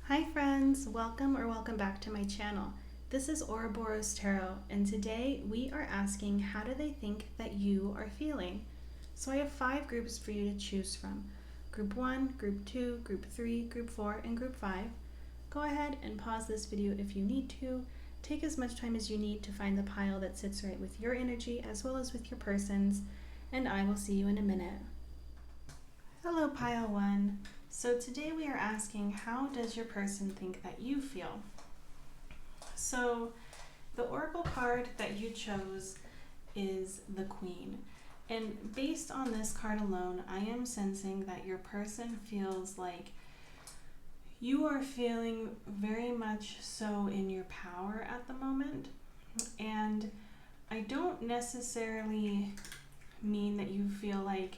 Hi friends, welcome back to my channel. This is Ouroboros Tarot, and today we are asking, how do they think that you are feeling? So I have 5 groups for you to choose from. Group 1, Group 2, Group 3, Group 4, and Group 5. Go ahead and pause this video if you need to. Take as much time as you need to find the pile that sits right with your energy as well as with your person's, and I will see you in a minute. Hello Pile 1. So today we are asking, how does your person think that you feel? So the oracle card that you chose is the Queen. And based on this card alone, I am sensing that your person feels like you are feeling very much so in your power at the moment. And I don't necessarily mean that you feel like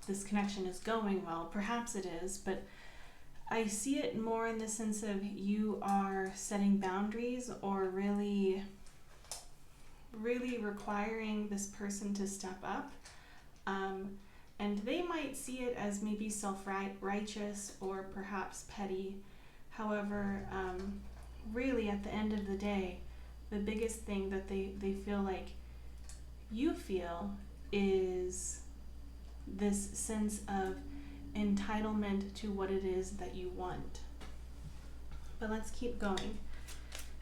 this connection is going well. Perhaps it is, but I see it more in the sense of you are setting boundaries or really requiring this person to step up. And they might see it as maybe self-righteous or perhaps petty. However, really at the end of the day, the biggest thing that they feel like you feel is this sense of entitlement to what it is that you want. But let's keep going.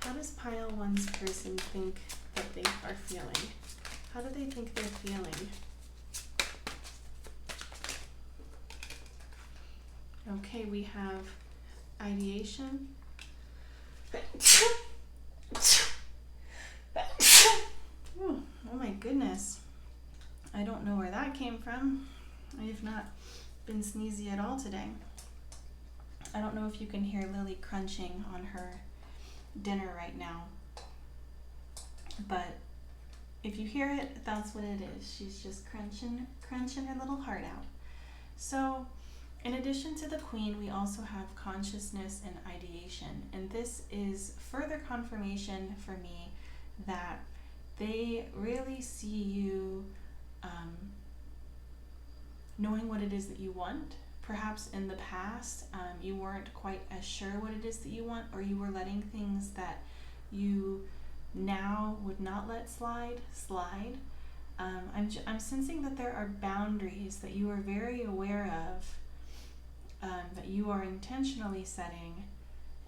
How does Pile 1's person think that they are feeling? How do they think they're feeling? Okay, we have ideation. Ooh, oh my goodness. I don't know where that came from. I have not been sneezy at all today. I don't know if you can hear Lily crunching on her dinner right now. But if you hear it, that's what it is. She's just crunching her little heart out. So in addition to the Queen, we also have consciousness and ideation. And this is further confirmation for me that they really see you knowing what it is that you want. Perhaps in the past you weren't quite as sure what it is that you want, or you were letting things that you now would not let slide. I'm sensing that there are boundaries that you are very aware of, that you are intentionally setting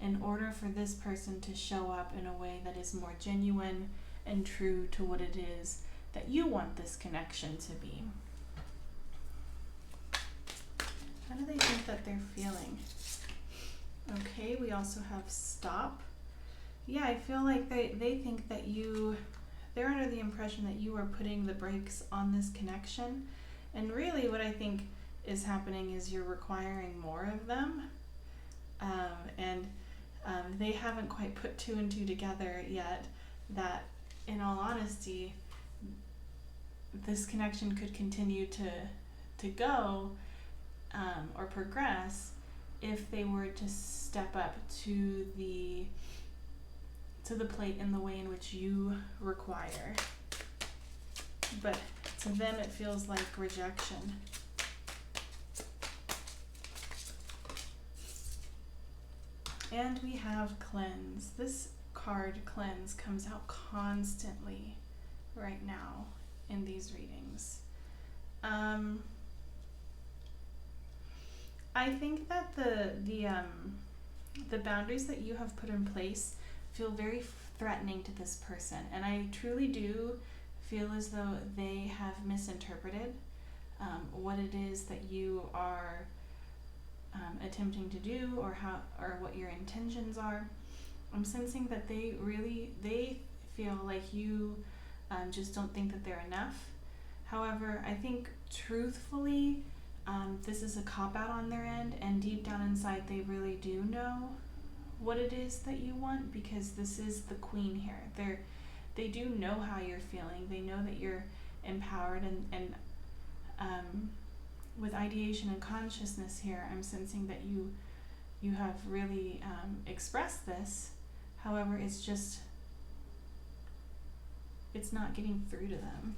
in order for this person to show up in a way that is more genuine and true to what it is that you want this connection to be. How do they think that they're feeling? Okay, we also have stop. Yeah, I feel like they think that they're under the impression that you are putting the brakes on this connection. And really what I think is happening is you're requiring more of them. And they haven't quite put 2 and 2 together yet, that in all honesty, this connection could continue to go or progress if they were to step up to the plate in the way in which you require. But to them it feels like rejection. And we have cleanse. This card, cleanse, comes out constantly right now in these readings. I think that the boundaries that you have put in place feel very threatening to this person, and I truly do feel as though they have misinterpreted what it is that you are attempting to do, or what your intentions are. I'm sensing that they feel like you just don't think that they're enough. However, I think truthfully, this is a cop-out on their end, and deep down inside they really do know what it is that you want, because this is the Queen here. They do know how you're feeling. They know that you're empowered, and with ideation and consciousness here, I'm sensing that you have really expressed this. However, it's not getting through to them.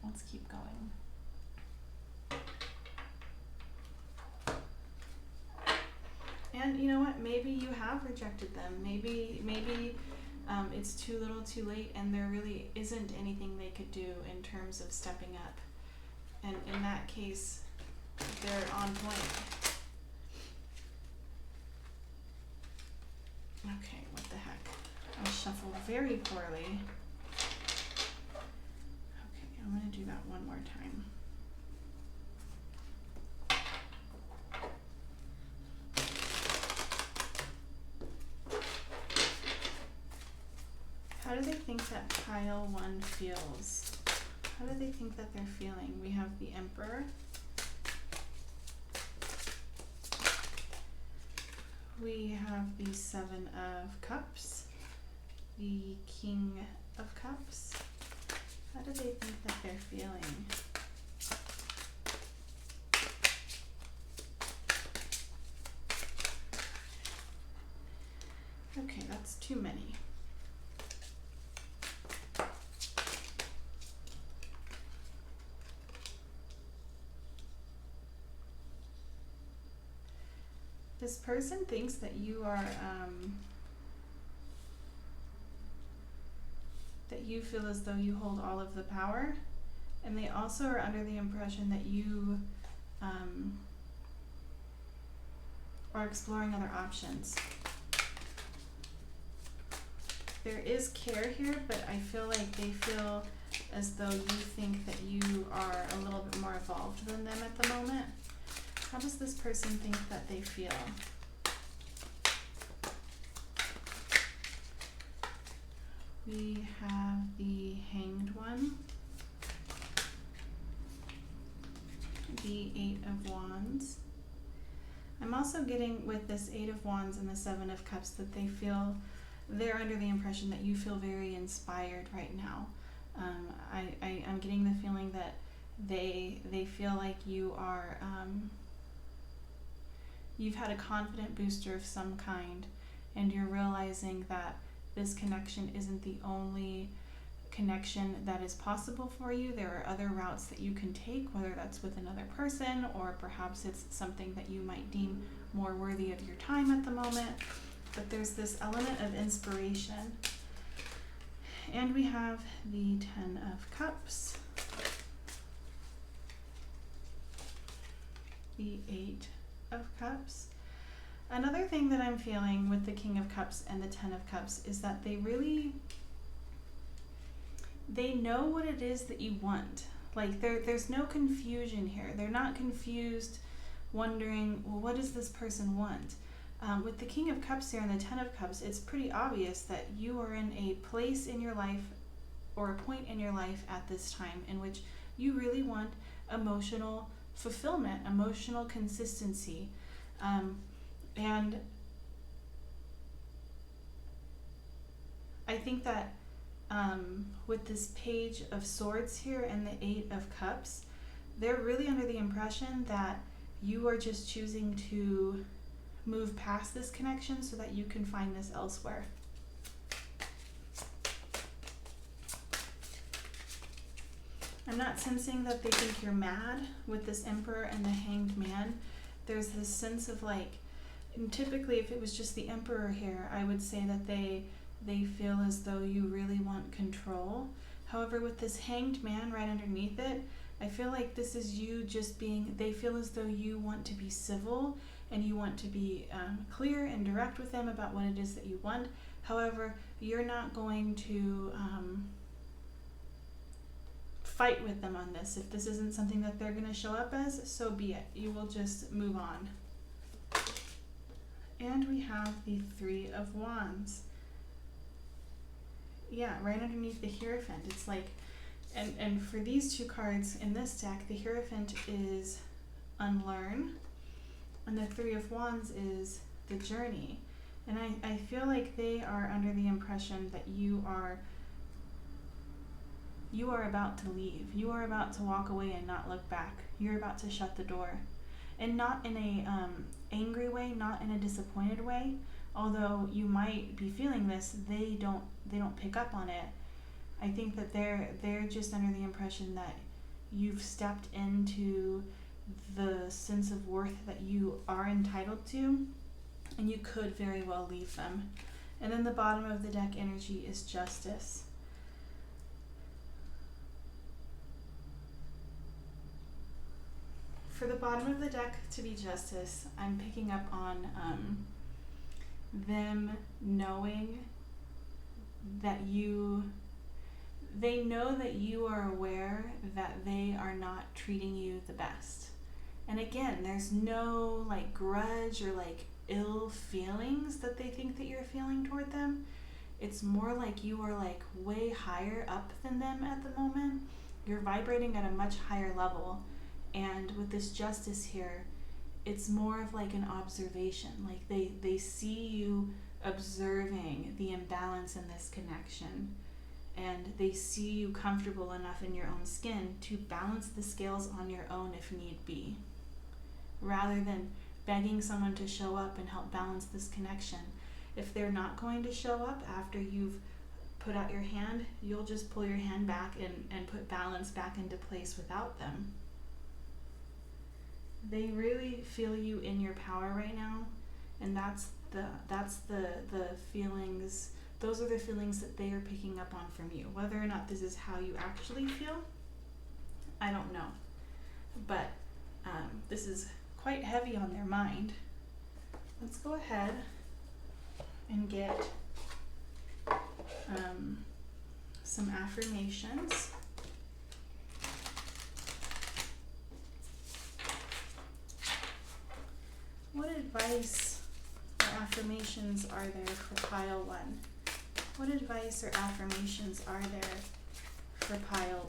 Let's keep going. And you know what? Maybe you have rejected them. Maybe it's too little, too late, and there really isn't anything they could do in terms of stepping up. And in that case, they're on point. Okay, what the heck? I shuffled very poorly. Okay, I'm going to do that one more time. How do they think that pile 1 feels? How do they think that they're feeling? We have the Emperor. We have the 7 of Cups, the King of Cups. How do they think that they're feeling? Okay, that's too many. This person thinks that you are, that you feel as though you hold all of the power, and they also are under the impression that you are exploring other options. There is care here, but I feel like they feel as though you think that you are a little bit more evolved than them at the moment. How does this person think that they feel? We have the Hanged One, the 8 of Wands. I'm also getting with this 8 of Wands and the 7 of Cups that they feel, they're under the impression that you feel very inspired right now. I'm getting the feeling that they feel like you are, you've had a confident booster of some kind, and you're realizing that this connection isn't the only connection that is possible for you. There are other routes that you can take, whether that's with another person, or perhaps it's something that you might deem more worthy of your time at the moment. But there's this element of inspiration. And we have the 10 of Cups, the 8 of Cups. Another thing that I'm feeling with the King of Cups and the 10 of Cups is that they know what it is that you want. Like there's no confusion here. They're not confused, wondering, well, what does this person want? With the King of Cups here and the 10 of Cups, it's pretty obvious that you are in a place in your life or a point in your life at this time in which you really want emotional fulfillment, emotional consistency. And I think that with this Page of Swords here and the 8 of Cups, they're really under the impression that you are just choosing to move past this connection so that you can find this elsewhere. I'm not sensing that they think you're mad with this Emperor and the Hanged Man. There's this sense of like, and typically if it was just the Emperor here, I would say that they feel as though you really want control. However, with this Hanged Man right underneath it, I feel like this is you just being, they feel as though you want to be civil and you want to be clear and direct with them about what it is that you want. However, you're not going to fight with them on this. If this isn't something that they're going to show up as, so be it. You will just move on. And we have the 3 of Wands. Yeah, right underneath the Hierophant. It's like, and for these two cards in this deck, the Hierophant is unlearn, and the 3 of Wands is the journey. And I feel like they are under the impression that you are about to leave. You are about to walk away and not look back. You're about to shut the door. And not in a angry way, not in a disappointed way. Although you might be feeling this, they don't pick up on it. I think that they're just under the impression that you've stepped into the sense of worth that you are entitled to, and you could very well leave them. And then the bottom of the deck energy is Justice. For the bottom of the deck to be Justice, I'm picking up on them knowing that they know that you are aware that they are not treating you the best. And again, there's no like grudge or like ill feelings that they think that you're feeling toward them. It's more like you are like way higher up than them at the moment. You're vibrating at a much higher level. And with this Justice here, it's more of like an observation. Like they see you observing the imbalance in this connection. And they see you comfortable enough in your own skin to balance the scales on your own if need be. Rather than begging someone to show up and help balance this connection. If they're not going to show up after you've put out your hand, you'll just pull your hand back and put balance back into place without them. They really feel you in your power right now, and that's the feelings. Those are the feelings that they are picking up on from you. Whether or not this is how you actually feel, I don't know. But this is quite heavy on their mind. Let's go ahead and get some affirmations. What advice or affirmations are there for pile 1? What advice or affirmations are there for pile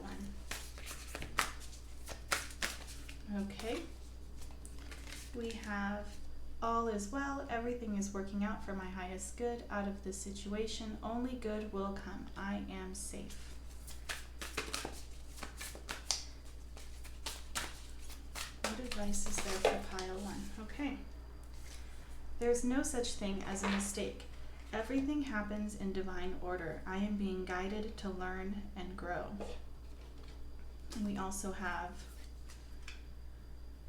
1? Okay. We have all is well, everything is working out for my highest good. Out of this situation, only good will come. I am safe. What advice is there for pile 1? Okay. There's no such thing as a mistake. Everything happens in divine order. I am being guided to learn and grow. And we also have,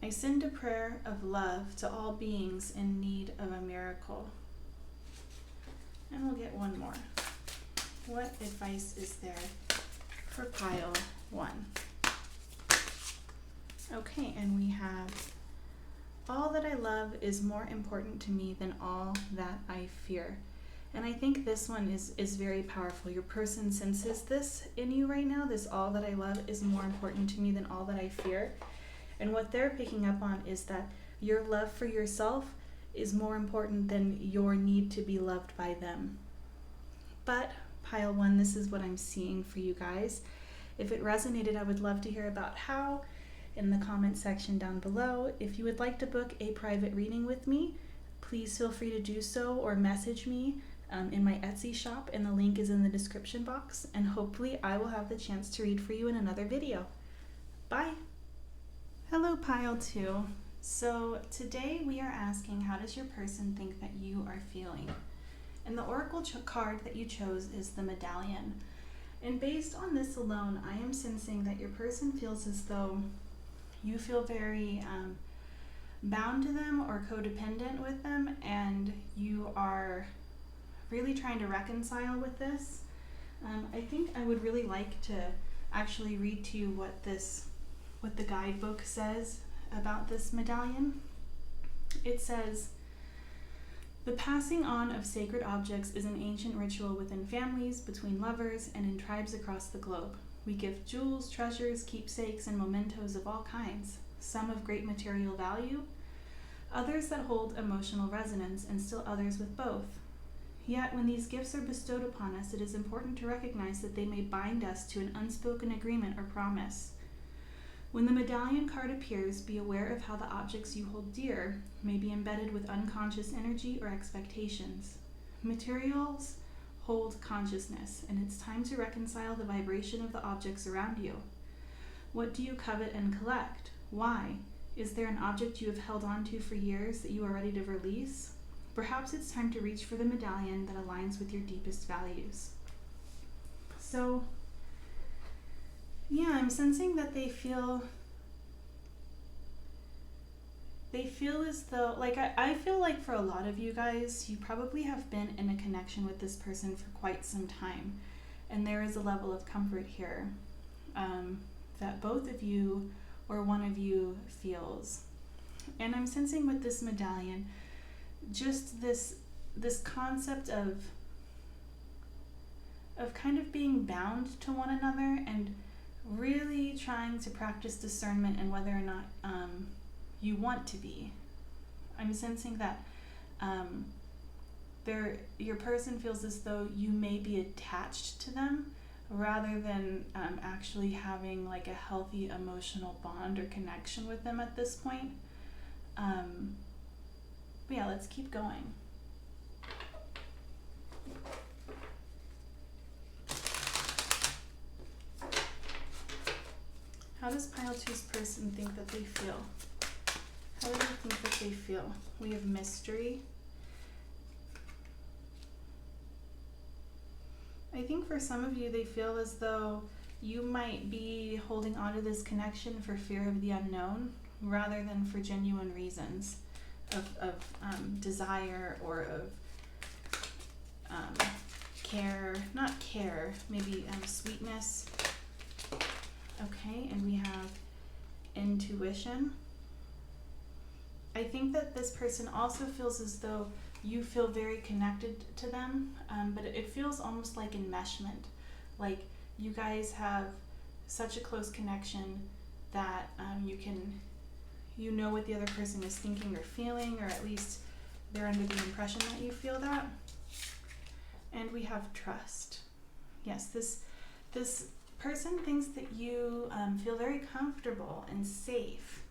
I send a prayer of love to all beings in need of a miracle. And we'll get one more. What advice is there for pile 1? Okay, and we have, all that I love is more important to me than all that I fear. And I think this one is very powerful. Your person senses this in you right now. This all that I love is more important to me than all that I fear. And what they're picking up on is that your love for yourself is more important than your need to be loved by them. But pile 1, this is what I'm seeing for you guys. If it resonated, I would love to hear about how in the comment section down below. If you would like to book a private reading with me, please feel free to do so or message me in my Etsy shop, and the link is in the description box. And hopefully I will have the chance to read for you in another video. Bye! Hello pile 2. So today we are asking, how does your person think that you are feeling? And the oracle card that you chose is the Medallion. And based on this alone, I am sensing that your person feels as though you feel very bound to them or codependent with them, and you are really trying to reconcile with this. I think I would really like to actually read to you what the guidebook says about this medallion. It says, the passing on of sacred objects is an ancient ritual within families, between lovers, and in tribes across the globe. We give jewels, treasures, keepsakes, and mementos of all kinds, some of great material value, others that hold emotional resonance, and still others with both. Yet, when these gifts are bestowed upon us, it is important to recognize that they may bind us to an unspoken agreement or promise. When the medallion card appears, be aware of how the objects you hold dear may be embedded with unconscious energy or expectations. Materials hold consciousness, and it's time to reconcile the vibration of the objects around you. What do you covet and collect? Why? Is there an object you have held on to for years that you are ready to release? Perhaps it's time to reach for the medallion that aligns with your deepest values. So, yeah, I'm sensing that they feel they feel as though, like, I feel like for a lot of you guys, you probably have been in a connection with this person for quite some time. And there is a level of comfort here that both of you or one of you feels. And I'm sensing with this medallion, just this concept of kind of being bound to one another and really trying to practice discernment and whether or not you want to be. I'm sensing that your person feels as though you may be attached to them rather than actually having like a healthy emotional bond or connection with them at this point. But yeah, let's keep going. How does pile two's person think that they feel? How do they think that they feel? We have mystery. I think for some of you, they feel as though you might be holding on to this connection for fear of the unknown rather than for genuine reasons of desire or of care, not care, maybe sweetness. Okay, and we have intuition. I think that this person also feels as though you feel very connected to them, but it feels almost like enmeshment. Like you guys have such a close connection that you know what the other person is thinking or feeling, or at least they're under the impression that you feel that. And we have trust. Yes, this person thinks that you feel very comfortable and safe.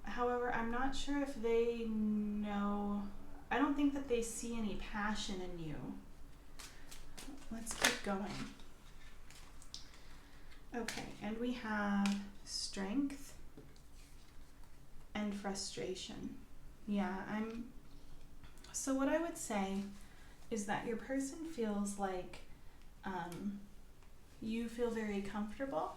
However, I'm not sure if they know, I don't think that they see any passion in you. Let's keep going. Okay, and we have strength and frustration. Yeah, so what I would say is that your person feels like you feel very comfortable.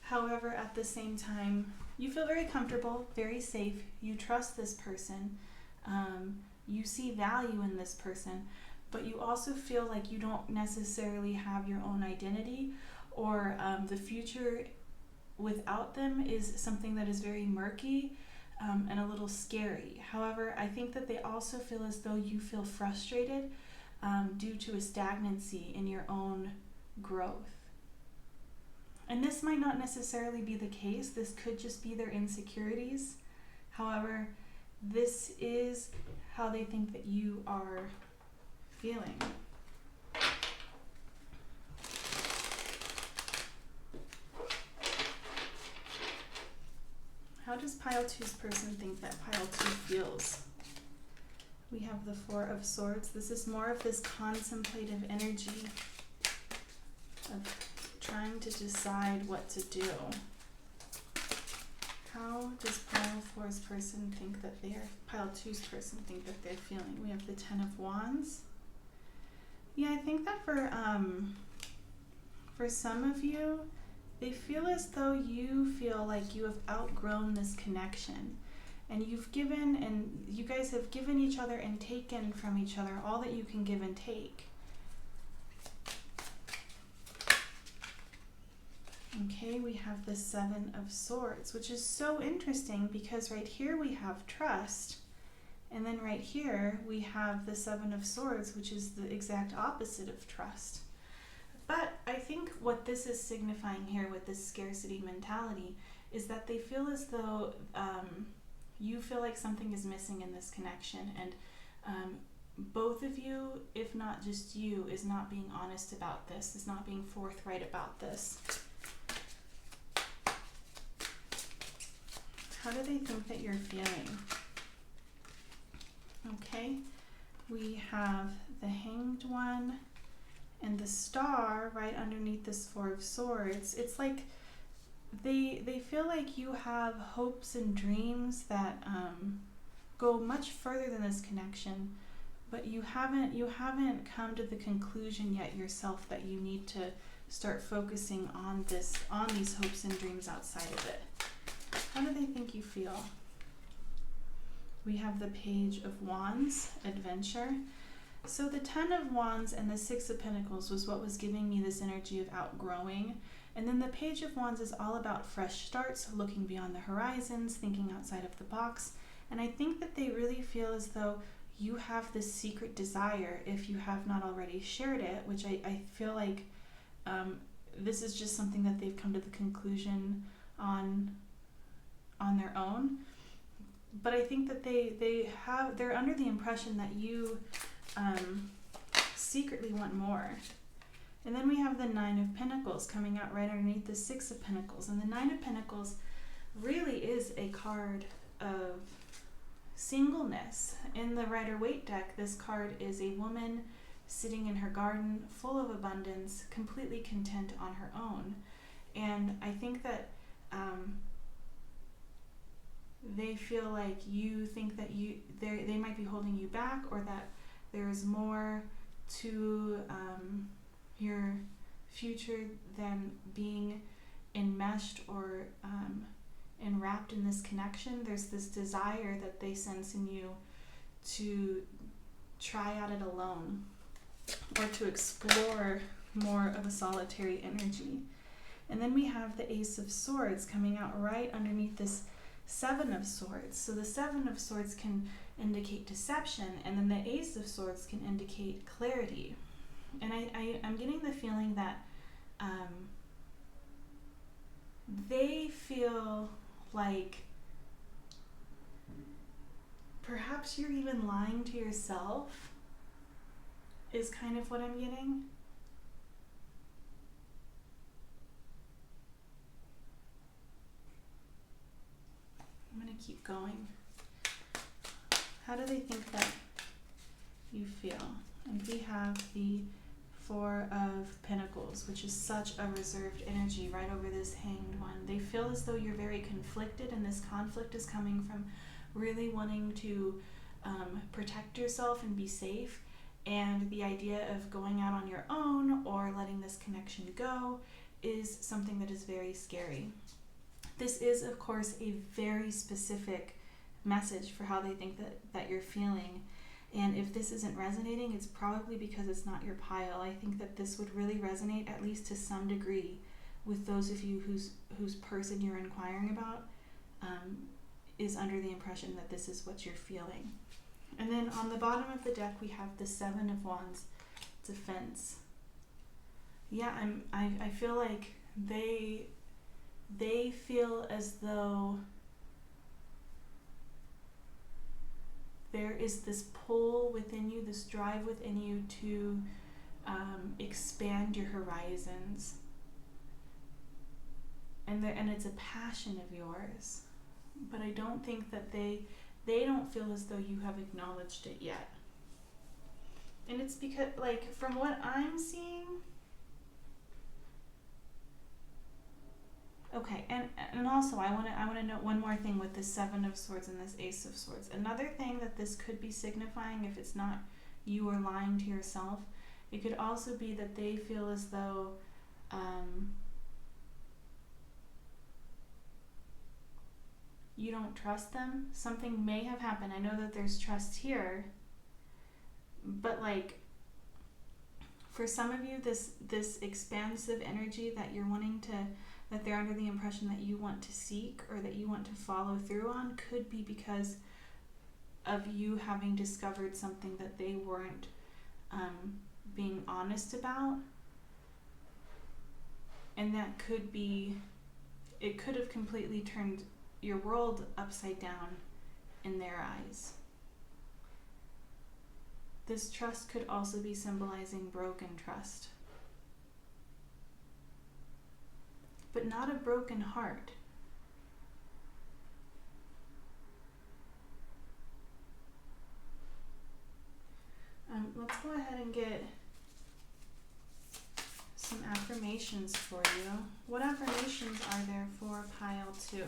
However, at the same time, you feel very comfortable, very safe. You trust this person. You see value in this person, but you also feel like you don't necessarily have your own identity, or the future without them is something that is very murky and a little scary. However, I think that they also feel as though you feel frustrated due to a stagnancy in your own growth. And this might not necessarily be the case. This could just be their insecurities. However, this is how they think that you are feeling. How does pile two's person think that pile two feels? We have the Four of Swords. This is more of this contemplative energy of trying to decide what to do. How does pile four's person think that pile two's person think that they're feeling? We have the Ten of Wands. Yeah, I think that for some of you, they feel as though you feel like you have outgrown this connection, and you've given, and you guys have given each other and taken from each other all that you can give and take. Okay, we have the Seven of Swords, which is so interesting because right here we have trust, and then right here we have the Seven of Swords, which is the exact opposite of trust. But I think what this is signifying here with this scarcity mentality is that they feel as though you feel like something is missing in this connection, and both of you, if not just you, is not being honest about this, is not being forthright about this. How do they think that you're feeling? Okay, we have the Hanged One and the Star right underneath this Four of Swords. It's like they feel like you have hopes and dreams that go much further than this connection, but you haven't come to the conclusion yet yourself that you need to start focusing on these hopes and dreams outside of it. How do they think you feel? We have the Page of Wands, adventure. So the Ten of Wands and the Six of Pentacles was what was giving me this energy of outgrowing. And then the Page of Wands is all about fresh starts, looking beyond the horizons, thinking outside of the box. And I think that they really feel as though you have this secret desire, if you have not already shared it, which I feel like this is just something that they've come to the conclusion on their own. But I think that they're under the impression that you secretly want more. And then we have the Nine of Pentacles coming out right underneath the Six of Pentacles. And the Nine of Pentacles really is a card of singleness. In the Rider-Waite deck, this card is a woman sitting in her garden, full of abundance, completely content on her own. And I think that they feel like you think that they might be holding you back, or that there's more to your future than being enmeshed or enwrapped in this connection. There's this desire that they sense in you to try at it alone, or to explore more of a solitary energy. And then we have the Ace of Swords coming out right underneath this Seven of Swords. So the Seven of Swords can indicate deception, and then the Ace of Swords can indicate clarity. And I'm getting the feeling that they feel like perhaps you're even lying to yourself, is kind of what I'm getting. I'm going to keep going. How do they think that you feel? And we have the Four of Pentacles, which is such a reserved energy right over this Hanged One. They feel as though you're very conflicted, and this conflict is coming from really wanting to protect yourself and be safe. And the idea of going out on your own or letting this connection go is something that is very scary. This is, of course, a very specific message for how they think that you're feeling. And if this isn't resonating, it's probably because it's not your pile. I think that this would really resonate, at least to some degree, with those of you whose person you're inquiring about is under the impression that this is what you're feeling. And then on the bottom of the deck, we have the Seven of Wands, Defense. Yeah, I feel like they feel as though there is this pull within you, this drive within you to expand your horizons. And it's a passion of yours. But I don't think that they don't feel as though you have acknowledged it yet. And it's because, like, from what I'm seeing, okay, and also I want to note one more thing with this Seven of Swords and this Ace of Swords. Another thing that this could be signifying, if it's not you are lying to yourself, it could also be that they feel as though you don't trust them. Something may have happened. I know that there's trust here, but like for some of you, this expansive energy that you're wanting to, that they're under the impression that you want to seek or that you want to follow through on, could be because of you having discovered something that they weren't being honest about. And that could be, it could have completely turned your world upside down in their eyes. This trust could also be symbolizing broken trust. But not a broken heart. Let's go ahead and get some affirmations for you. What affirmations are there for pile 2?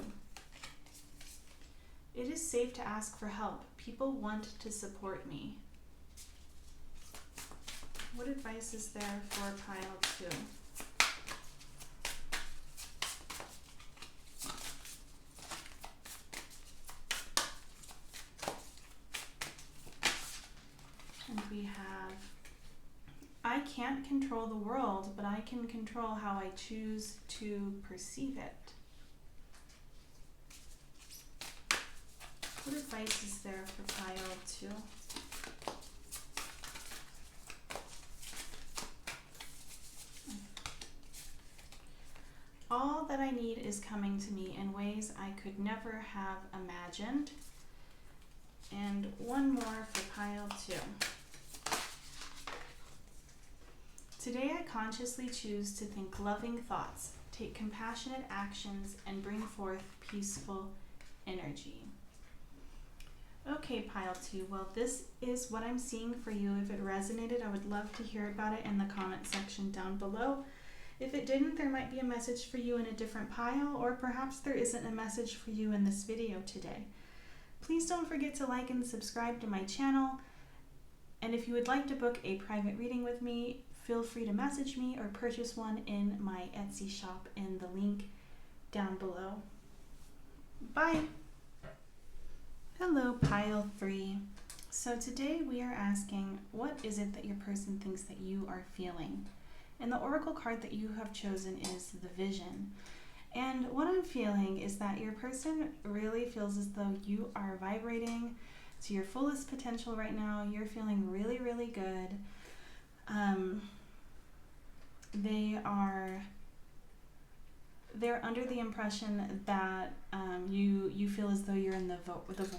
It is safe to ask for help. People want to support me. What advice is there for pile 2? we have, I can't control the world, but I can control how I choose to perceive it. What advice is there for pile 2? All that I need is coming to me in ways I could never have imagined. And one more for pile 2. Today I consciously choose to think loving thoughts, take compassionate actions, and bring forth peaceful energy. Okay, pile 2, well, this is what I'm seeing for you. If it resonated, I would love to hear about it in the comment section down below. If it didn't, there might be a message for you in a different pile, or perhaps there isn't a message for you in this video today. Please don't forget to like and subscribe to my channel. And if you would like to book a private reading with me, feel free to message me or purchase one in my Etsy shop in the link down below. Bye! Hello, pile 3. So today we are asking, what is it that your person thinks that you are feeling? And the oracle card that you have chosen is the Vision. And what I'm feeling is that your person really feels as though you are vibrating to your fullest potential right now. You're feeling really, really good. They're under the impression that you feel as though you're in the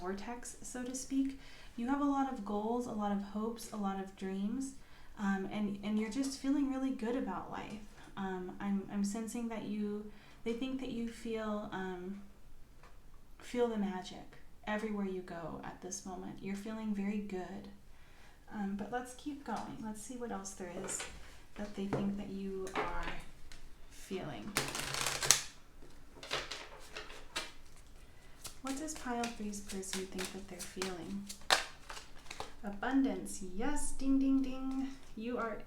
vortex, so to speak. You have a lot of goals, a lot of hopes, a lot of dreams. And you're just feeling really good about life. I'm sensing that they think that you feel the magic everywhere you go at this moment. You're feeling very good. But let's keep going. Let's see what else there is that they think that you are feeling. What does pile 3's person think that they're feeling? Abundance, yes, ding, ding, ding.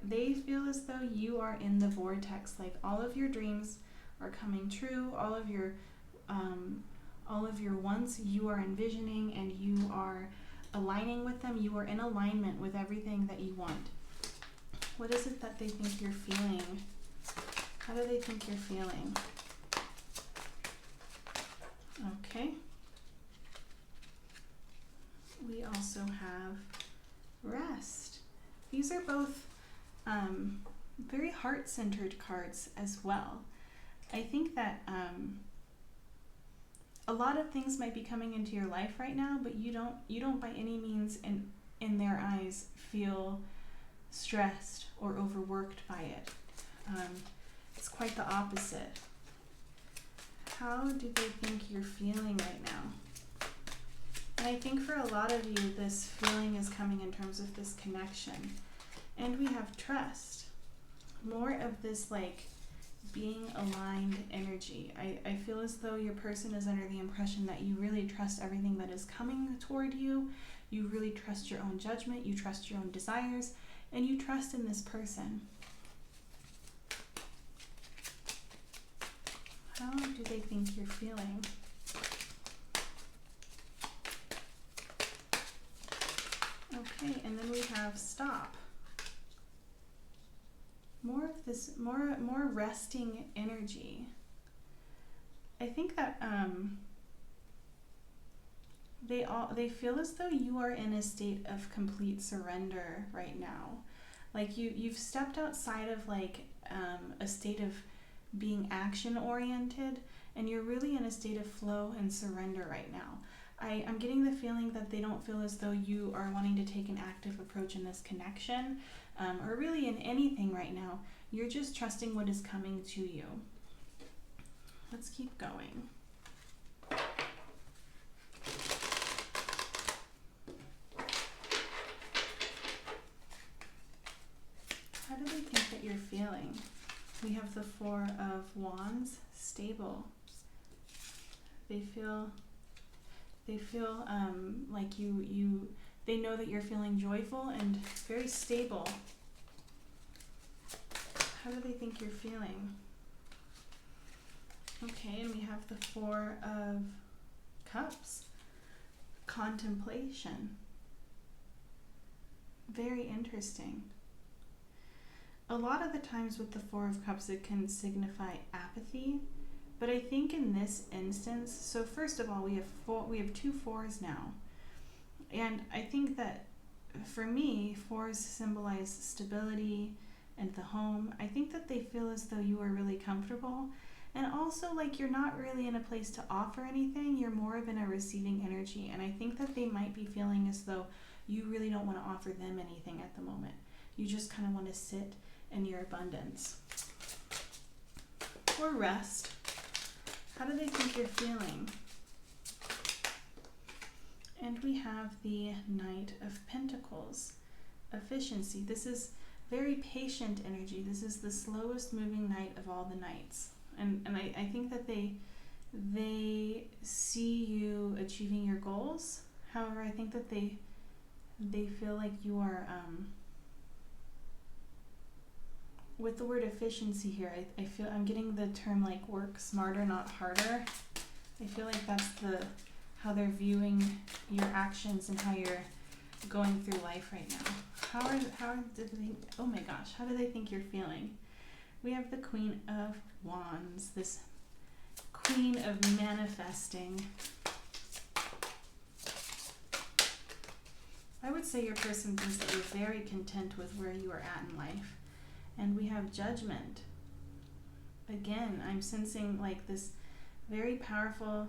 They feel as though you are in the vortex, like all of your dreams are coming true, all of your wants you are envisioning, and you are aligning with them. You are in alignment with everything that you want. What is it that they think you're feeling? How do they think you're feeling? Okay. We also have Rest. These are both very heart-centered cards as well. I think that a lot of things might be coming into your life right now, but you don't by any means in their eyes feel stressed or overworked by it. It's quite the opposite. How do they think you're feeling right now? And I think for a lot of you, this feeling is coming in terms of this connection. And we have trust. More of this like being aligned energy. I feel as though your person is under the impression that you really trust everything that is coming toward you. You really trust your own judgment. You trust your own desires. And you trust in this person. How do they think you're feeling? Okay, and then we have Stop. More of this, more resting energy. I think that they feel as though you are in a state of complete surrender right now. Like you've stepped outside of like a state of being action oriented, and you're really in a state of flow and surrender right now. I'm getting the feeling that they don't feel as though you are wanting to take an active approach in this connection, or really in anything right now. You're just trusting what is coming to you. Let's keep going. How do they think that you're feeling? We have the Four of Wands, stable. They feel like they know that you're feeling joyful and very stable. How do they think you're feeling? Okay, and we have the Four of Cups, contemplation. Very interesting. A lot of the times with the Four of Cups, it can signify apathy. But I think in this instance, so first of all, we have two fours now. And I think that for me, fours symbolize stability and the home. I think that they feel as though you are really comfortable. And also, like, you're not really in a place to offer anything. You're more of in a receiving energy. And I think that they might be feeling as though you really don't want to offer them anything at the moment. You just kind of want to sit in your abundance. Or rest. How do they think you're feeling? And we have the Knight of Pentacles. Efficiency. This is very patient energy. This is the slowest moving knight of all the knights. And I think that they see you achieving your goals. However, I think that they feel like you are, with the word efficiency here, I feel I'm getting the term like work smarter, not harder. I feel like that's how they're viewing your actions and how you're going through life right now. How do they think you're feeling? We have the Queen of Wands, this queen of manifesting. I would say your person thinks that you're very content with where you are at in life. And we have Judgment. Again, I'm sensing like this very powerful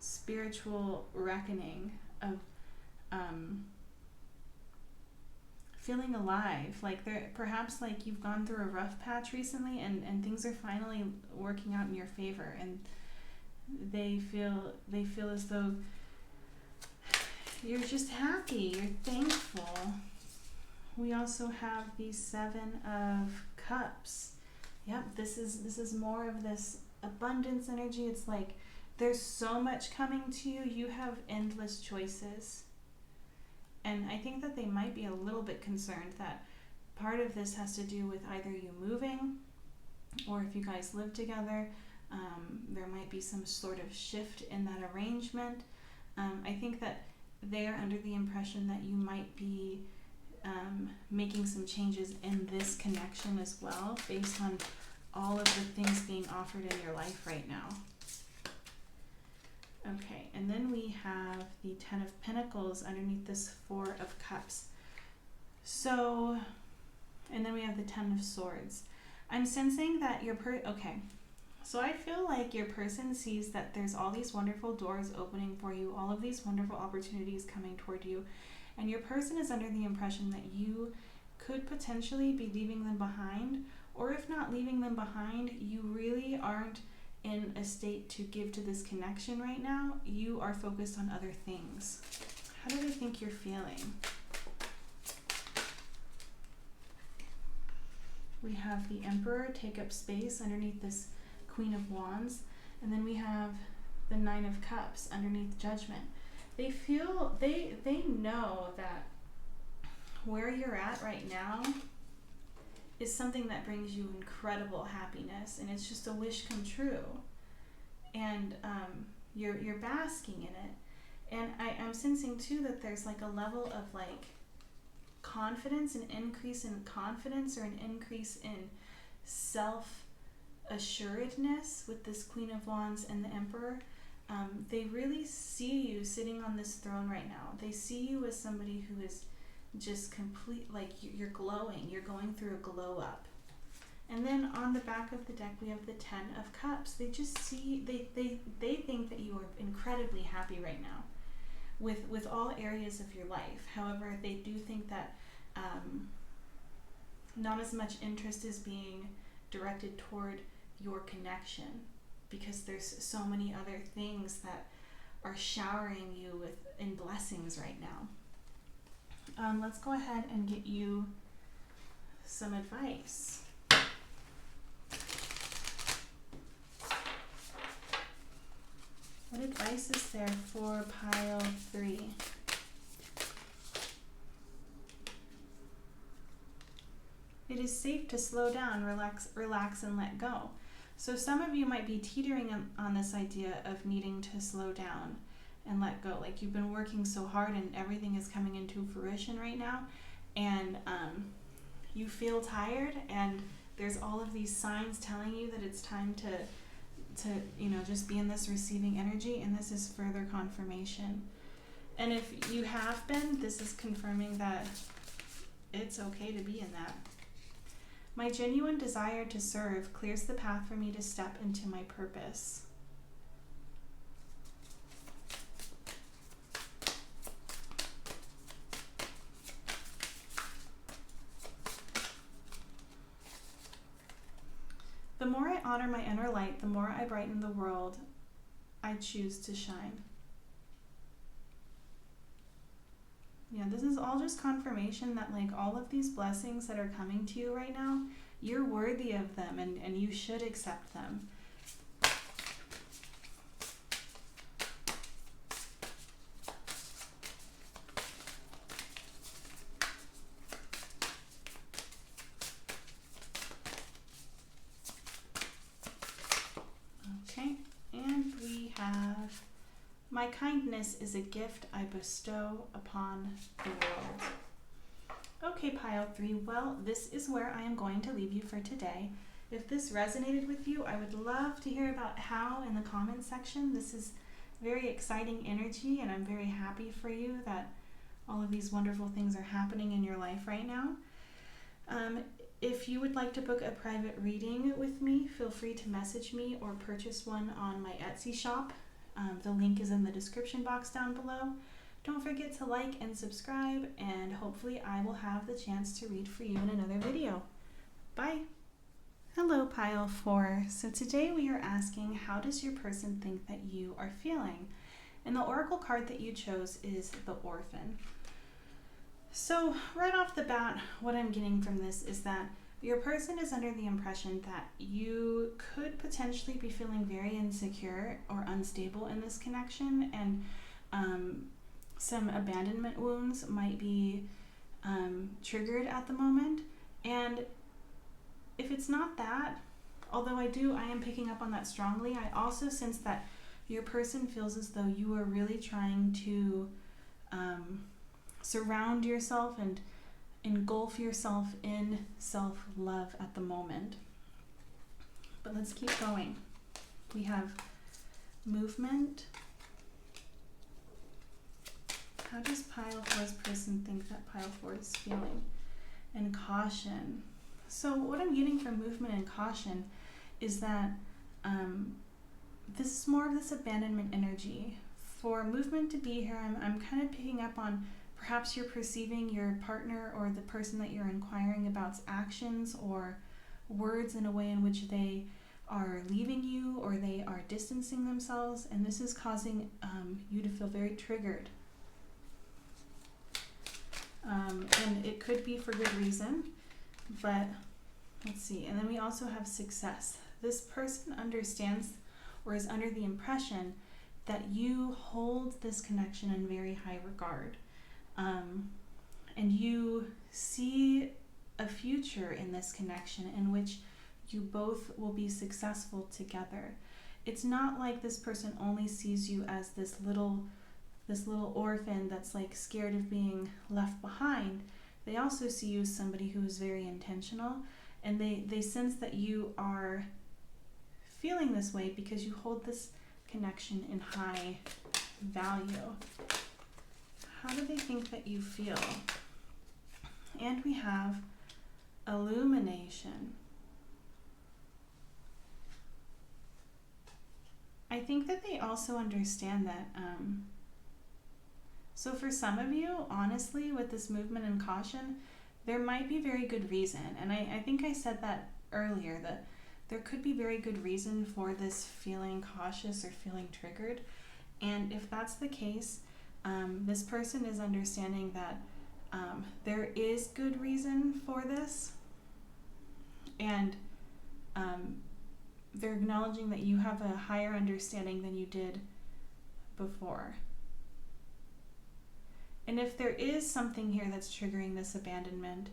spiritual reckoning of feeling alive. Like perhaps like you've gone through a rough patch recently and things are finally working out in your favor, and they feel as though you're just happy, you're thankful. We also have the Seven of Cups. Yep, this is more of this abundance energy. It's like there's so much coming to you. You have endless choices. And I think that they might be a little bit concerned that part of this has to do with either you moving, or if you guys live together, there might be some sort of shift in that arrangement. I think that they are under the impression that you might be making some changes in this connection as well, based on all of the things being offered in your life right now. Okay, and then we have the Ten of Pentacles underneath this Four of Cups. So, and then we have the Ten of Swords. I'm sensing that okay, so I feel like your person sees that there's all these wonderful doors opening for you, all of these wonderful opportunities coming toward you, and your person is under the impression that you could potentially be leaving them behind, or if not leaving them behind, you really aren't in a state to give to this connection right now. You are focused on other things. How do they think you're feeling? We have the Emperor take up space underneath this Queen of Wands, and then we have the Nine of Cups underneath Judgment. They feel, they know that where you're at right now is something that brings you incredible happiness, and it's just a wish come true, and you're basking in it. And I'm sensing too that there's like a level of like confidence, an increase in confidence, or an increase in self-assuredness with this Queen of Wands and the Emperor. They really see you sitting on this throne right now. They see you as somebody who is just complete, like you're glowing, you're going through a glow up. And then on the back of the deck we have the Ten of Cups. They just see, they think that you are incredibly happy right now with all areas of your life. However, they do think that not as much interest is being directed toward your connection, because there's so many other things that are showering you in blessings right now. Let's go ahead and get you some advice. What advice is there for pile 3? It is safe to slow down, relax, and let go. So some of you might be teetering on this idea of needing to slow down and let go. Like you've been working so hard and everything is coming into fruition right now, and you feel tired, and there's all of these signs telling you that it's time to just be in this receiving energy, and this is further confirmation. And if you have been, this is confirming that it's okay to be in that. My genuine desire to serve clears the path for me to step into my purpose. The more I honor my inner light, the more I brighten the world I choose to shine. Yeah, this is all just confirmation that like all of these blessings that are coming to you right now, you're worthy of them, and you should accept them. Okay, and we have, my kindness is a gift I bestow upon the world. Okay, pile 3, well, this is where I am going to leave you for today. If this resonated with you, I would love to hear about how in the comments section. This is very exciting energy, and I'm very happy for you that all of these wonderful things are happening in your life right now. If you would like to book a private reading with me, feel free to message me or purchase one on my Etsy shop. The link is in the description box down below. Don't forget to like and subscribe, and hopefully I will have the chance to read for you in another video. Bye! Hello, pile 4. So today we are asking, how does your person think that you are feeling? And the oracle card that you chose is the Orphan. So right off the bat, what I'm getting from this is that your person is under the impression that you could potentially be feeling very insecure or unstable in this connection, and some abandonment wounds might be triggered at the moment. And if it's not that, although I am picking up on that strongly, I also sense that your person feels as though you are really trying to surround yourself and engulf yourself in self-love at the moment. But let's keep going. We have movement. How does pile 4's person think that pile 4 is feeling? And caution. So what I'm getting from movement and caution is that this is more of this abandonment energy. For movement to be here, I'm kind of picking up on perhaps you're perceiving your partner or the person that you're inquiring about's actions or words in a way in which they are leaving you or they are distancing themselves, and this is causing you to feel very triggered. And it could be for good reason, but let's see. And then we also have success. This person understands or is under the impression that you hold this connection in very high regard. And you see a future in this connection in which you both will be successful together. It's not like this person only sees you as this little orphan that's like scared of being left behind. They also see you as somebody who is very intentional, and they sense that you are feeling this way because you hold this connection in high value. How do they think that you feel? And we have illumination. I think that they also understand that. So for some of you, honestly, with this movement and caution, there might be very good reason. And I think I said that earlier, that there could be very good reason for this feeling cautious or feeling triggered. And if that's the case, this person is understanding that there is good reason for this, and they're acknowledging that you have a higher understanding than you did before. And if there is something here that's triggering this abandonment,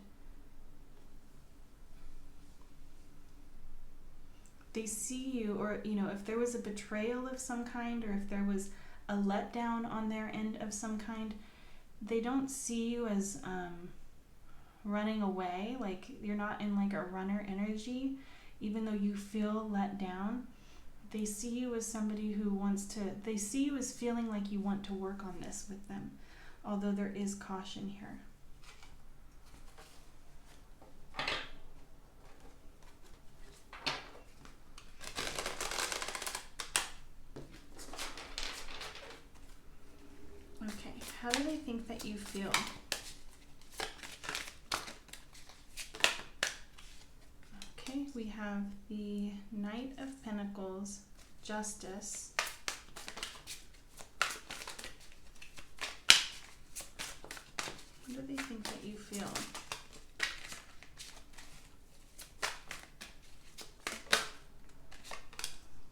they see you, or if there was a betrayal of some kind, or if there was a letdown on their end of some kind, they don't see you as running away, like you're not in like a runner energy, even though you feel let down. They see you as somebody who they see you as feeling like you want to work on this with them, although there is caution here. Okay, how do they think that you feel? Okay, we have the Knight of Pentacles, Justice, what do they think that you feel?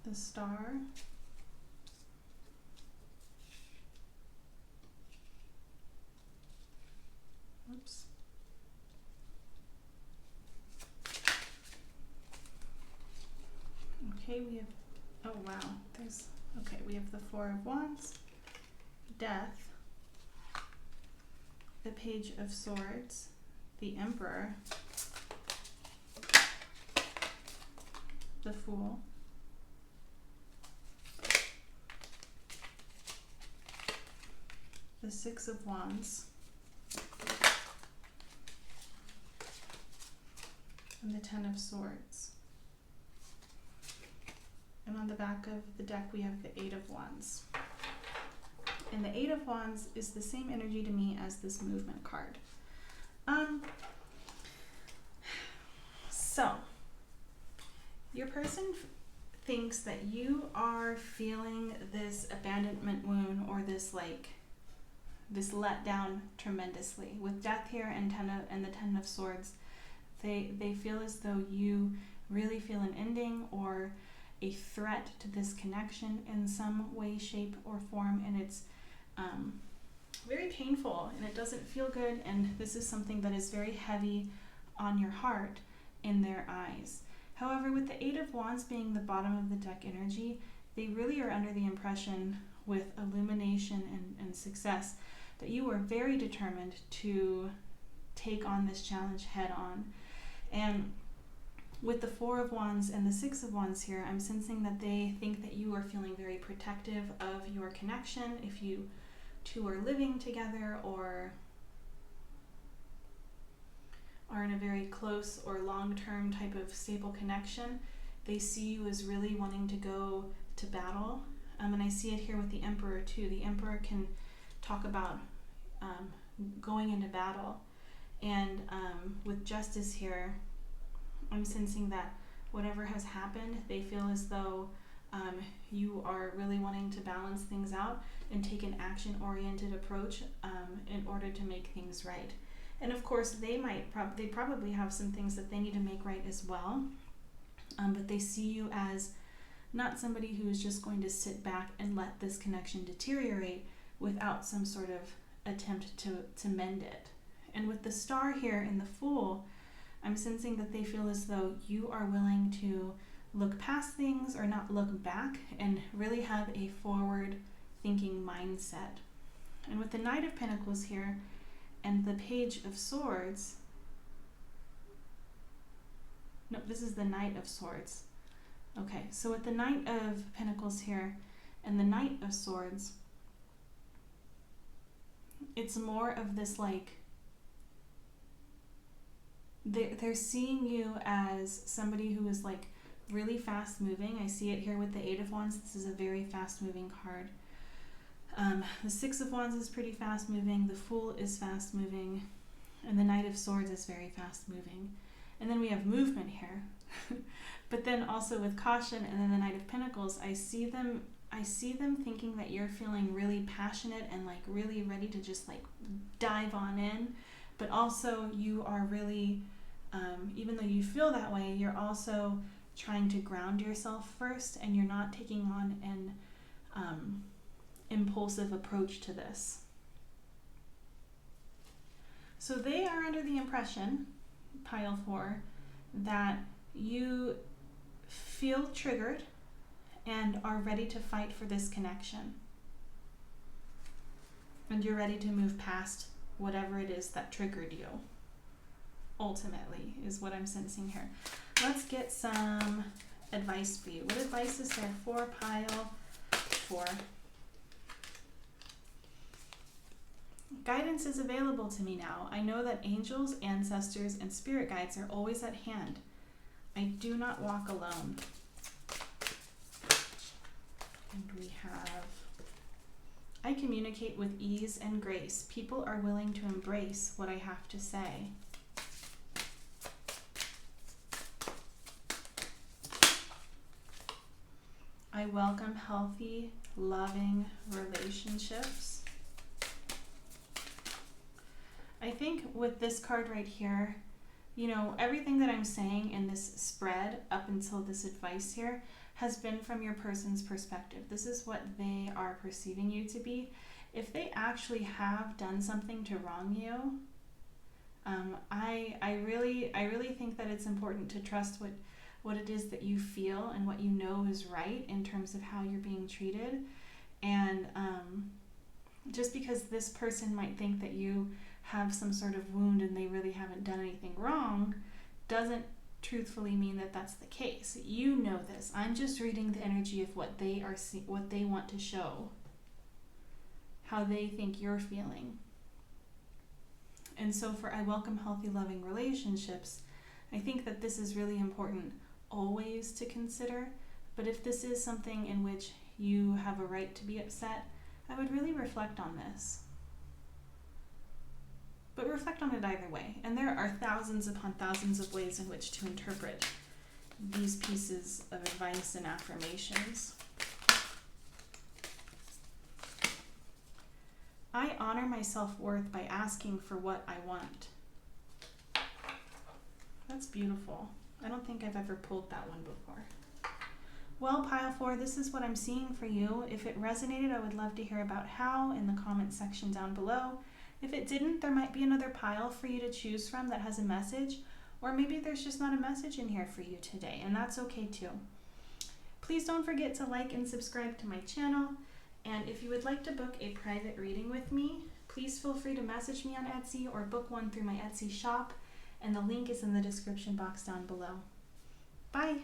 The Star, oops. Okay, we have, oh wow, we have the Four of Wands, Death, the Page of Swords, the Emperor, the Fool, the Six of Wands, and the Ten of Swords. And on the back of the deck, we have the Eight of Wands. And the Eight of Wands is the same energy to me as this movement card. So, your person thinks that you are feeling this abandonment wound or this letdown tremendously. With Death here and the Ten of Swords, they feel as though you really feel an ending or a threat to this connection in some way, shape, or form, and it's very painful and it doesn't feel good, and this is something that is very heavy on your heart in their eyes. However, with the Eight of Wands being the bottom of the deck energy, they really are under the impression with illumination and success that you are very determined to take on this challenge head on. And with the Four of Wands and the Six of Wands here, I'm sensing that they think that you are feeling very protective of your connection. If you two are living together or are in a very close or long-term type of stable connection, they see you as really wanting to go to battle. And I see it here with the Emperor too. The Emperor can talk about going into battle. And with Justice here, I'm sensing that whatever has happened, they feel as though you are really wanting to balance things out and take an action-oriented approach in order to make things right. And of course, they probably have some things that they need to make right as well. But they see you as not somebody who is just going to sit back and let this connection deteriorate without some sort of attempt to mend it. And with the Star here in the Fool, I'm sensing that they feel as though you are willing to look past things or not look back and really have a forward-thinking mindset. And with the Knight of Pentacles here and the Page of Swords, no, this is the Knight of Swords. Okay, so with the Knight of Pentacles here and the Knight of Swords, it's more of this like, they're seeing you as somebody who is like really fast moving. I see it here with the Eight of Wands. This is a very fast moving card. The Six of Wands is pretty fast moving. The Fool is fast moving. And the Knight of Swords is very fast moving. And then we have movement here. But then also with caution and then the Knight of Pentacles, I see them thinking that you're feeling really passionate and like really ready to just like dive on in. But also you are really, even though you feel that way, you're also trying to ground yourself first, and you're not taking on an impulsive approach to this. So they are under the impression, pile 4, that you feel triggered and are ready to fight for this connection. And you're ready to move past whatever it is that triggered you. ultimately, is what I'm sensing here. Let's get some advice for you. What advice is there for pile 4? Guidance is available to me now. I know that angels, ancestors, and spirit guides are always at hand. I do not walk alone. And we have, I communicate with ease and grace. People are willing to embrace what I have to say. I welcome healthy, loving relationships. I think with this card right here, you know, everything that I'm saying in this spread up until this advice here has been from your person's perspective. This is what they are perceiving you to be. If they actually have done something to wrong you, I really think that it's important to trust what it is that you feel and what you know is right in terms of how you're being treated. And just because this person might think that you have some sort of wound and they really haven't done anything wrong doesn't truthfully mean that that's the case. You know this. I'm just reading the energy of what they are what they want to show, how they think you're feeling. And so for I welcome healthy, loving relationships, I think that this is really important always to consider. But if this is something in which you have a right to be upset, I would really reflect on this. But reflect on it either way. And there are thousands upon thousands of ways in which to interpret these pieces of advice and affirmations. I honor my self-worth by asking for what I want. That's beautiful. I don't think I've ever pulled that one before. Well, pile 4, this is what I'm seeing for you. If it resonated, I would love to hear about how in the comment section down below. If it didn't, there might be another pile for you to choose from that has a message, or maybe there's just not a message in here for you today, and that's okay too. Please don't forget to like and subscribe to my channel, and if you would like to book a private reading with me, please feel free to message me on Etsy or book one through my Etsy shop, and the link is in the description box down below. Bye!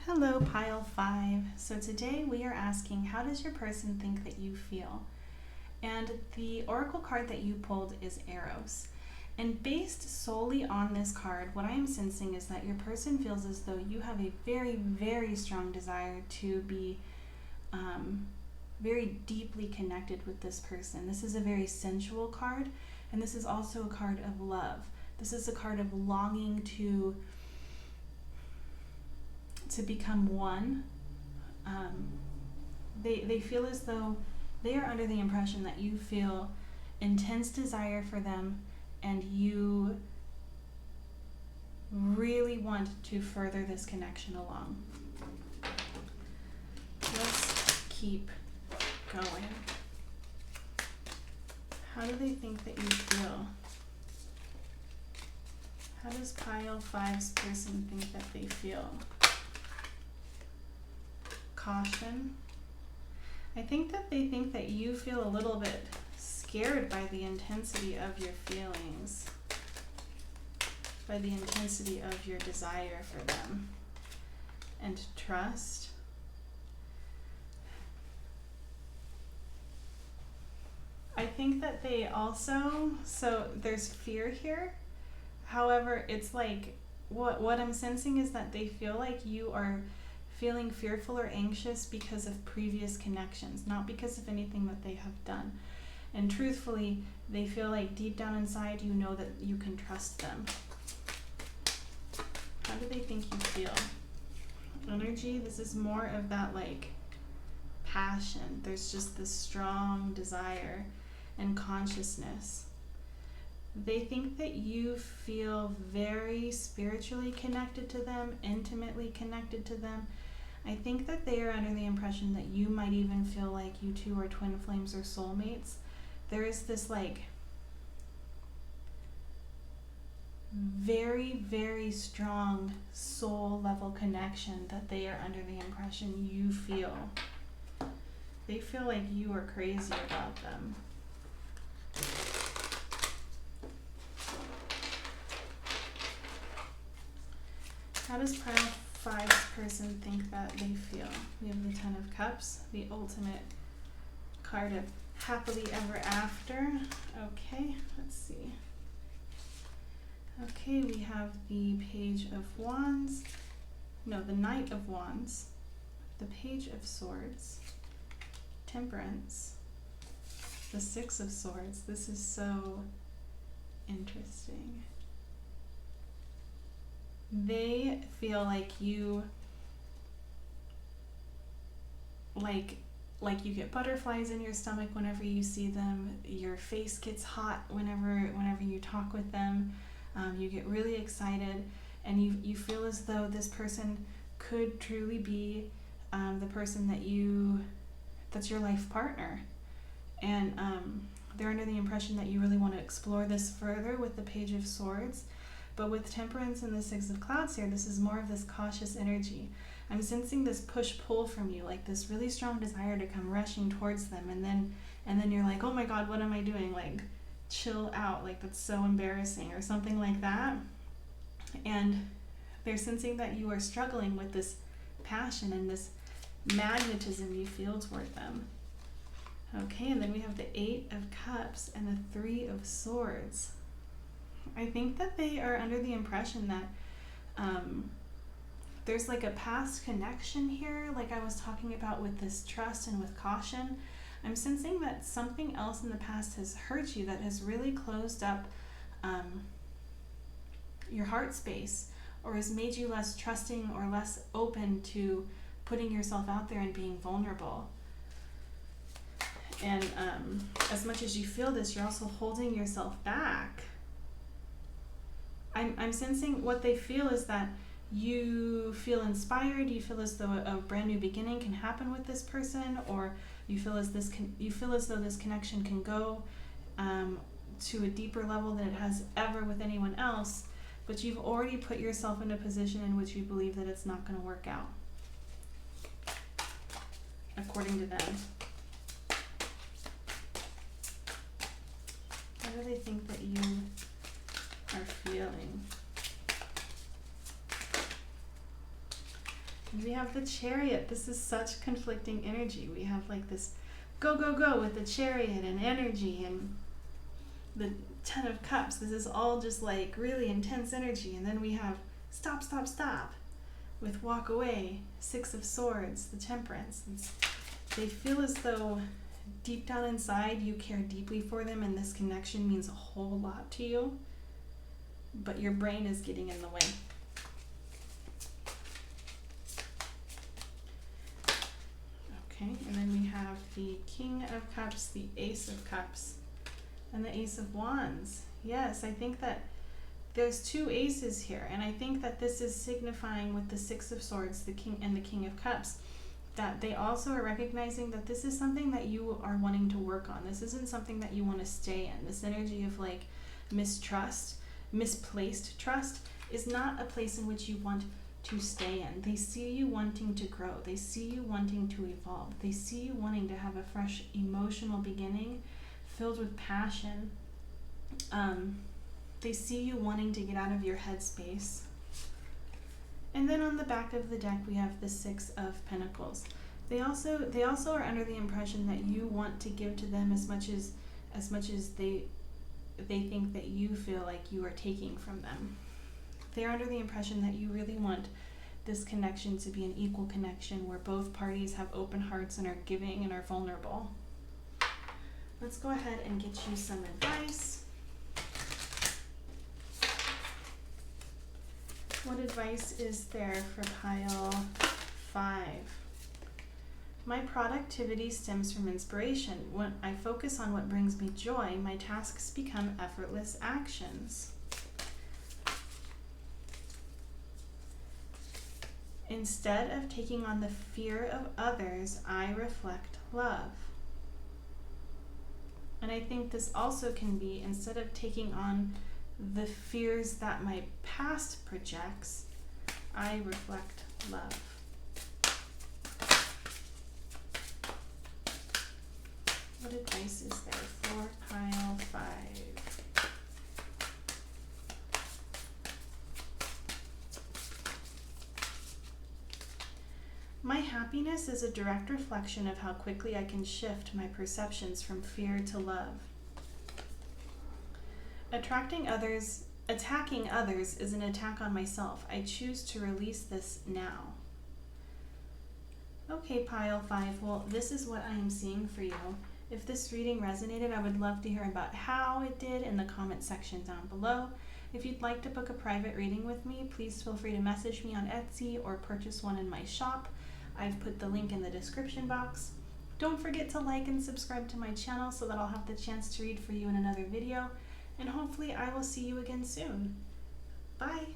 Hello, pile 5. So today we are asking, how does your person think that you feel? And the oracle card that you pulled is Eros. And based solely on this card, what I am sensing is that your person feels as though you have a very, very strong desire to be very deeply connected with this person. This is a very sensual card, and this is also a card of love. This is a card of longing to become one. They feel as though they are under the impression that you feel intense desire for them and you really want to further this connection along. Let's keep going. How do they think that you feel? How does pile 5's person think that they feel? Caution. I think that they think that you feel a little bit scared by the intensity of your feelings, by the intensity of your desire for them, and trust. I think that they also, so there's fear here. However, it's like, what I'm sensing is that they feel like you are feeling fearful or anxious because of previous connections, not because of anything that they have done. And truthfully, they feel like deep down inside you know that you can trust them. How do they think you feel? Energy, this is more of that like passion. There's just this strong desire and consciousness. They think that you feel very spiritually connected to them, intimately connected to them. I think that they are under the impression that you might even feel like you two are twin flames or soulmates. There is this like very, very strong soul level connection that they are under the impression you feel. They feel like you are crazy about them. How does pile 5's person think that they feel? We have the 10 of Cups, the ultimate card of happily ever after. Okay, let's see. Okay, we have the Page of Wands. No, the Knight of Wands. The Page of Swords. Temperance. The 6 of Swords. This is so interesting. They feel like you like you get butterflies in your stomach whenever you see them. Your face gets hot whenever you talk with them. You get really excited, and you feel as though this person could truly be the person that's your life partner. And they're under the impression that you really want to explore this further with the Page of Swords. But with Temperance and the 6 of Clouds here, this is more of this cautious energy. I'm sensing this push-pull from you, like this really strong desire to come rushing towards them, and then you're like, oh my god, what am I doing? Like, chill out, like that's so embarrassing, or something like that. And they're sensing that you are struggling with this passion and this magnetism you feel toward them. Okay, and then we have the 8 of Cups and the 3 of Swords. I think that they are under the impression that there's like a past connection here, like I was talking about with this trust and with caution. I'm sensing that something else in the past has hurt you, that has really closed up your heart space, or has made you less trusting or less open to putting yourself out there and being vulnerable. And as much as you feel this, you're also holding yourself back. I'm sensing what they feel is that you feel inspired, you feel as though a brand new beginning can happen with this person, or you feel as though this connection can go to a deeper level than it has ever with anyone else, but you've already put yourself in a position in which you believe that it's not going to work out, according to them. How do they think that you are feeling? And we have the Chariot. This is such conflicting energy. We have like this go, go, go with the Chariot and energy, and the 10 of Cups. This is all just like really intense energy. And then we have stop, stop, stop with walk away, 6 of Swords, the Temperance. They feel as though deep down inside you care deeply for them, and this connection means a whole lot to you, but your brain is getting in the way. Okay, and then we have the King of Cups, the Ace of Cups, and the Ace of Wands. Yes, I think that there's 2 aces here, and I think that this is signifying with the 6 of Swords, the King and the King of Cups, that they also are recognizing that this is something that you are wanting to work on. This isn't something that you want to stay in. This energy of like mistrust, misplaced trust, is not a place in which you want to stay in. They see you wanting to grow. They see you wanting to evolve. They see you wanting to have a fresh emotional beginning filled with passion. They see you wanting to get out of your headspace. And then on the back of the deck we have the 6 of Pentacles. They also are under the impression that you want to give to them as much as they think that you feel like you are taking from them. They're under the impression that you really want this connection to be an equal connection where both parties have open hearts and are giving and are vulnerable. Let's go ahead and get you some advice. What advice is there for pile 5? My productivity stems from inspiration. When I focus on what brings me joy, my tasks become effortless actions. Instead of taking on the fear of others, I reflect love. And I think this also can be, instead of taking on the fears that my past projects, I reflect love. What advice is there for pile 5? Happiness is a direct reflection of how quickly I can shift my perceptions from fear to love. Attacking others is an attack on myself. I choose to release this now. Okay, pile 5. Well, this is what I am seeing for you. If this reading resonated, I would love to hear about how it did in the comment section down below. If you'd like to book a private reading with me, please feel free to message me on Etsy or purchase one in my shop. I've put the link in the description box. Don't forget to like and subscribe to my channel so that I'll have the chance to read for you in another video. And hopefully I will see you again soon. Bye!